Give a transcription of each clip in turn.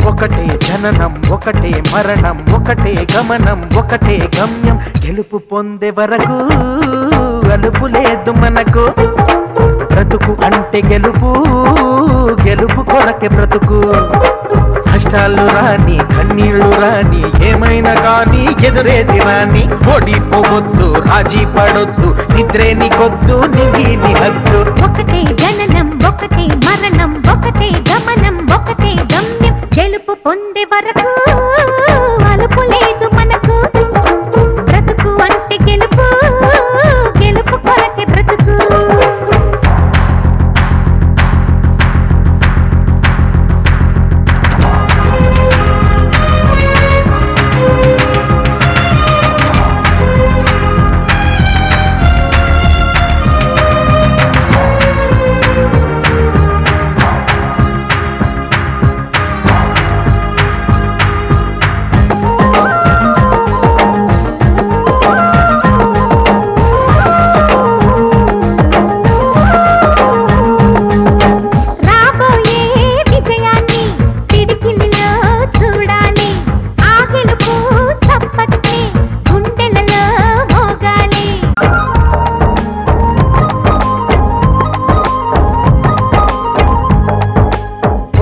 ఒకటే జననం ఒకటే మరణం ఒకటే గమనం ఒకటే గమ్యం గెలుపు పొందే వరకు అలుపు లేదు మనకు బ్రతుకు అంటే గెలుపు గెలుపు కొరకే బ్రతుకు కష్టాలు రాని కన్నీళ్లు రాని ఏమైనా కానీ ఎదురేది రాని ఓడిపోవద్దు రాజీ పడొద్దు నిద్రే నీకొద్దు నింగి నీ హద్దు ఒకటే జననం ఒకటే మరణం ఒకటే గమనం ఒకటే గమ్యం గెలుపు పొందే వరకు అలుపు లేదు మనకు బ్రతుకు అంటే గెలుపు గెలుపు కొరకే బ్రతుకు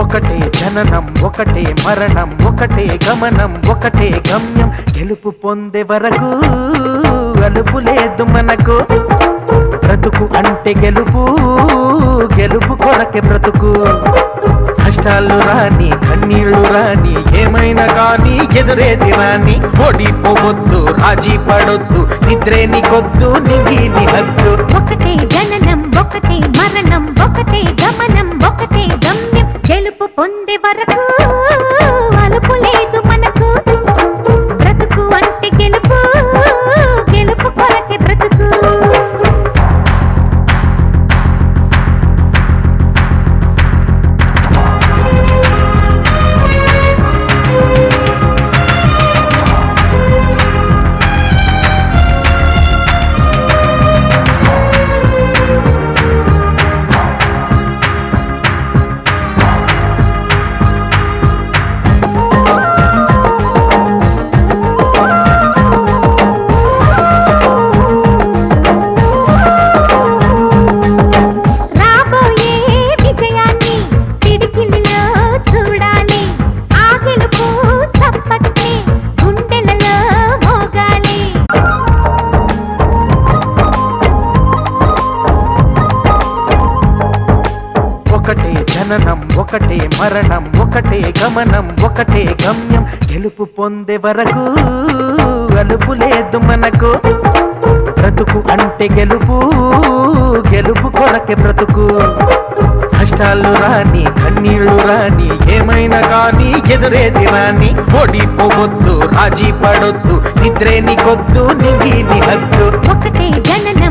ఒకటే జననం ఒకటే మరణం ఒకటే గమనం ఒకటే గమ్యం గెలుపు పొందే వరకు అలుపు లేదు మనకు బ్రతుకు అంటే గెలుపు గెలుపు కొరకే బ్రతుకు కష్టాలు రాని కన్నీళ్లు రాని ఏమైనా కానీ ఎదురేది రాని ఓడిపోవద్దు రాజీ పడొద్దు నిద్రే నీకొద్దు నింగి నీ హద్దు ఒకటే జననం ఒకటే మరణం ఒకటే గమనం ఒకటే గమ్యం గెలుపు పొందే వరకు అలుపు లేదు మనకు బ్రతుకు అంటే గెలుపు గెలుపు కొరకే బ్రతుకు ఒకటే జననం ఒకటే మరణం ఒకటే గమనం ఒకటే గమ్యం గెలుపు పొందే వరకు అలుపు లేదు మనకు బ్రతుకు అంటే గెలుపు గెలుపు కొరకే బ్రతుకు కష్టాలు రాని కన్నీళ్లు రాని ఏమైనా కానీ ఎదురేది రాని ఓడిపోవద్దు రాజీ పడొద్దు నిద్రే నీకొద్దు నింగి నీ హద్దు ఒకటే జననం